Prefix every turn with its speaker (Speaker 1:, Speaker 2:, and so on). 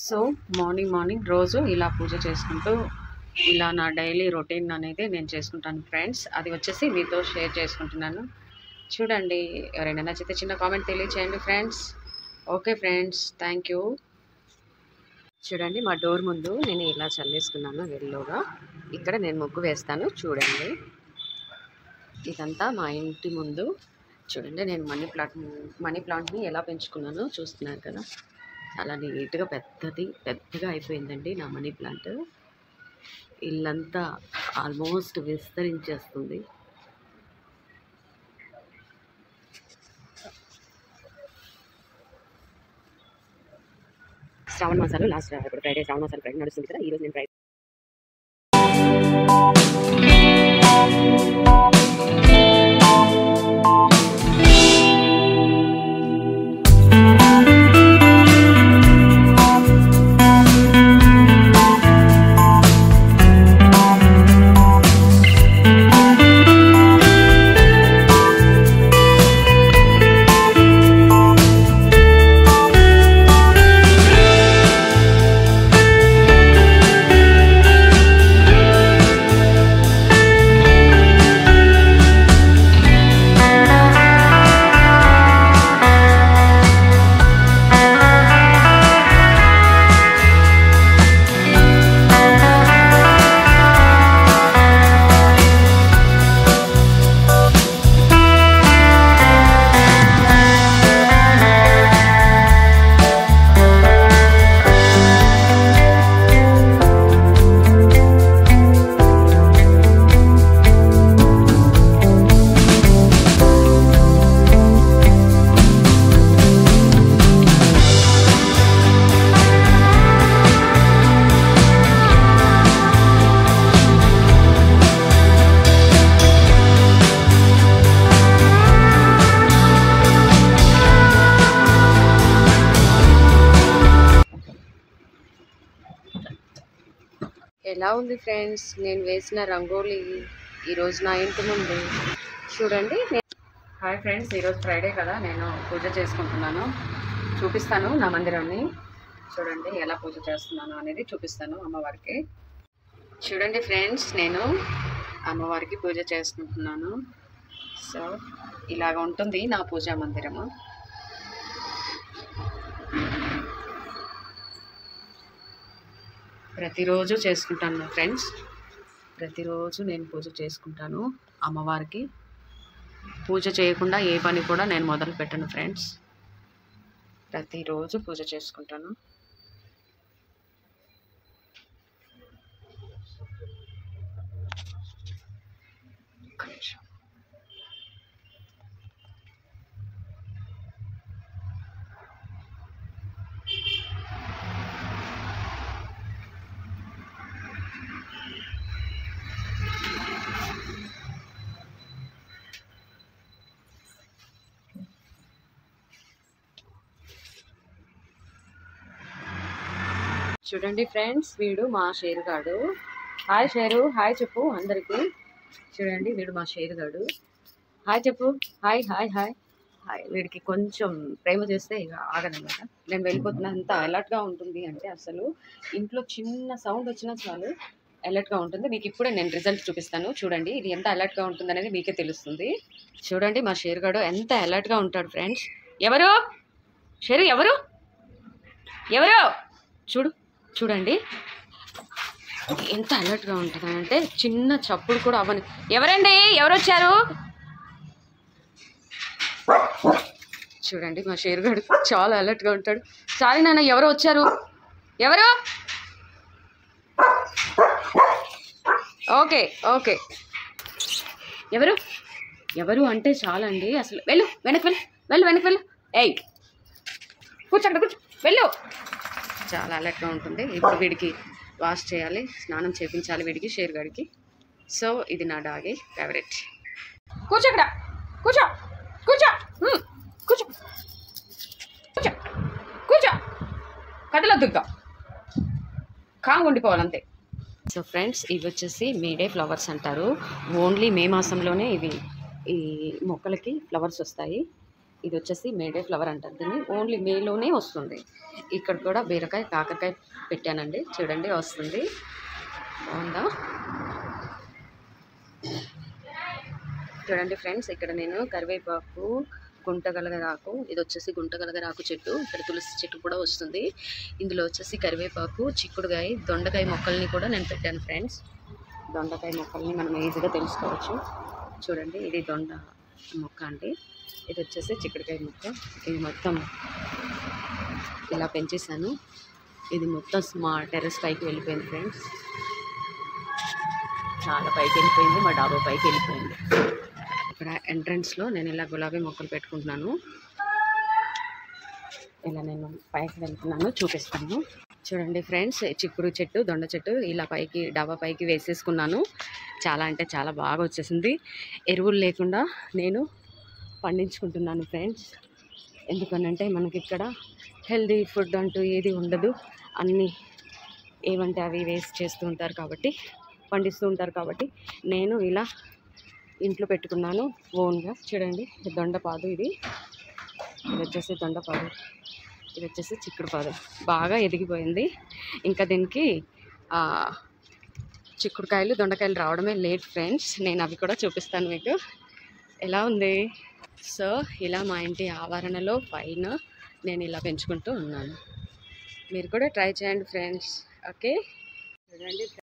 Speaker 1: So morning రోజు ఇలా పూజ చేసుకుంటూ ఇలా నా డైలీ రొటీన్ అనేది నేను చేసుకుంటాను ఫ్రెండ్స్. అది వచ్చేసి మీతో షేర్ చేసుకుంటున్నాను. చూడండి, ఎవరైనా నచ్చితే చిన్న కామెంట్ తెలియచేయండి friends. Okay friends, thank you. చూడండి, మా డోర్ ముందు నేను ఇలా చల్లేసుకున్నాను ఎల్లోగా. ఇక్కడ నేను ముగ్గు వేస్తాను చూడండి. ఇదంతా మా ఇంటి ముందు. చూడండి, నేను మనీ ప్లాంట్ని ఎలా పెంచుకున్నానో చూస్తున్నారు కదా. చాలా నీట్గా పెద్దగా అయిపోయిందండి నా మనీ ప్లాంట్. ఇల్లంతా ఆల్మోస్ట్ విస్తరించేస్తుంది. శ్రావణ మాసాలు లాస్ట్ ఇప్పుడు ఫ్రైడే శ్రావణ మాసాలు ఫ్రైడే నడుస్తుంది కదా. ఈరోజు నేను ఫ్రైడే ఎలా ఉంది ఫ్రెండ్స్ నేను వేసిన రంగోలీ ఈరోజు నా ఇంటి ముందు. చూడండి. హాయ్ ఫ్రెండ్స్, ఈరోజు ఫ్రైడే కదా, నేను పూజ చేసుకుంటున్నాను. చూపిస్తాను నా మందిరాన్ని. చూడండి ఎలా పూజ చేస్తున్నాను అనేది చూపిస్తాను అమ్మవారికి. చూడండి ఫ్రెండ్స్, నేను అమ్మవారికి పూజ చేసుకుంటున్నాను. సో ఇలాగ ఉంటుంది నా పూజా మందిరము. ప్రతిరోజు చేసుకుంటాను ఫ్రెండ్స్. ప్రతిరోజు నేను పూజ చేసుకుంటాను అమ్మవారికి. పూజ చేయకుండా ఏ పని కూడా నేను మొదలు పెట్టను ఫ్రెండ్స్. ప్రతిరోజు పూజ చేసుకుంటాను. చూడండి ఫ్రెండ్స్, వీడు మా షేరుగాడు. హాయ్ షేరు, హాయ్ చెప్పు అందరికీ. చూడండి, వీడు మా షేరుగాడు. హాయ్ చెప్పు. Hi hi hi hi. వీడికి కొంచెం ప్రేమ చేస్తే ఇక ఆగదన్నమాట. నేను వెళ్ళిపోతున్నా. అంత అలర్ట్గా ఉంటుంది అంటే అసలు ఇంట్లో చిన్న సౌండ్ వచ్చినా చాలు అలర్ట్గా ఉంటుంది. మీకు ఇప్పుడే నేను రిజల్ట్ చూపిస్తాను. చూడండి, ఇది ఎంత అలర్ట్గా ఉంటుంది అనేది మీకే తెలుస్తుంది. చూడండి, మా షేరుగాడు ఎంత అలర్ట్గా ఉంటాడు ఫ్రెండ్స్. ఎవరు షేరు? ఎవరు ఎవరు? చూడండి ఎంత అలర్ట్గా ఉంటుందంటే చిన్న చప్పుడు కూడా అవ్వని. ఎవరండి? ఎవరు వచ్చారు? చూడండి, మా షేరుగాడు చాలా అలర్ట్గా ఉంటాడు. సారీ నాన్న, ఎవరు వచ్చారు? ఎవరు? Okay okay. ఎవరు అంటే చాలండి అసలు. వెనక్కి వెళ్ళు. ఏయ్ కూర్చో, వెళ్ళు. చాలా అలర్ట్గా ఉంటుంది. ఇప్పుడు వీడికి వాష్ చేయాలి, స్నానం చేయించాలి వీడికి, షేర్గాడికి. సో ఇది నా డాగి ఫేవరెట్. కూర్చో, ఇక్కడ కూర్చో. కదలొద్దుగా, కాంగ్ ఉండిపోవాలంతే. సో ఫ్రెండ్స్, ఇవి వచ్చేసి మేడే ఫ్లవర్స్ అంటారు. ఓన్లీ మే మాసంలోనే ఈ మొక్కలకి ఫ్లవర్స్ వస్తాయి. ఇది వచ్చేసి మేడే ఫ్లవర్ అంటారు దీన్ని, ఓన్లీ మేలోనే వస్తుంది. ఇక్కడ కూడా బీరకాయ కాకరకాయ పెట్టానండి, చూడండి వస్తుంది, బాగుందా. చూడండి ఫ్రెండ్స్, ఇక్కడ నేను కరివేపాకు, గుంటగలగరాకు, ఇది వచ్చేసి గుంటగలగరాకు చెట్టు, ఇక్కడ తులసి చెట్టు కూడా వస్తుంది. ఇందులో వచ్చేసి కరివేపాకు, చిక్కుడుకాయ, దొండకాయ మొక్కల్ని కూడా నేను పెట్టాను ఫ్రెండ్స్. దొండకాయ మొక్కల్ని మనం ఈజీగా తెలుసుకోవచ్చు. చూడండి ఇది దొండ మొక్క అండి, ఇది వచ్చేసి చిక్కుడుకాయ మొక్క. ఇది మొత్తం ఇలా పెంచేసాను. ఇది మొత్తం మా టెర్రస్ పైకి వెళ్ళిపోయింది ఫ్రెండ్స్, చాలా పైకి వెళ్ళిపోయింది, మా డాబా పైకి వెళ్ళిపోయింది. ఇక్కడ ఎంట్రన్స్లో నేను ఇలా గులాబీ మొక్కలు పెట్టుకుంటున్నాను. ఇలా నేను పైకి వెళ్తున్నాను, చూపిస్తాను. చూడండి ఫ్రెండ్స్, చిక్కుడు చెట్టు, దొండ చెట్టు ఇలా పైకి డాబా పైకి వేసేసుకున్నాను. చాలా అంటే చాలా బాగా వచ్చేసింది. ఎరువులు లేకుండా నేను పండించుకుంటున్నాను ఫ్రెండ్స్. ఎందుకనంటే మనకి ఇక్కడ హెల్దీ ఫుడ్ అంటూ ఏది ఉండదు, అన్నీ ఏమంటే అవి వేస్ట్ చేస్తూ ఉంటారు కాబట్టి, పండిస్తూ ఉంటారు కాబట్టి నేను ఇలా ఇంట్లో పెట్టుకున్నాను ఓన్గా. చూడండి దొండపాదు, ఇది వచ్చేసి దొండపాదు, ఇది వచ్చేసి చిక్కుడు పాదు, బాగా ఎదిగిపోయింది. ఇంకా దీనికి చిక్కుడుకాయలు, దొండకాయలు రావడమే లేట్ ఫ్రెండ్స్. నేను అవి కూడా చూపిస్తాను మీకు ఎలా ఉంది. సో ఇలా మా ఇంటి ఆవరణలో పైన నేను ఇలా పెంచుకుంటూ ఉన్నాను. మీరు కూడా ట్రై చేయండి ఫ్రెండ్స్. ఓకే చూడండి.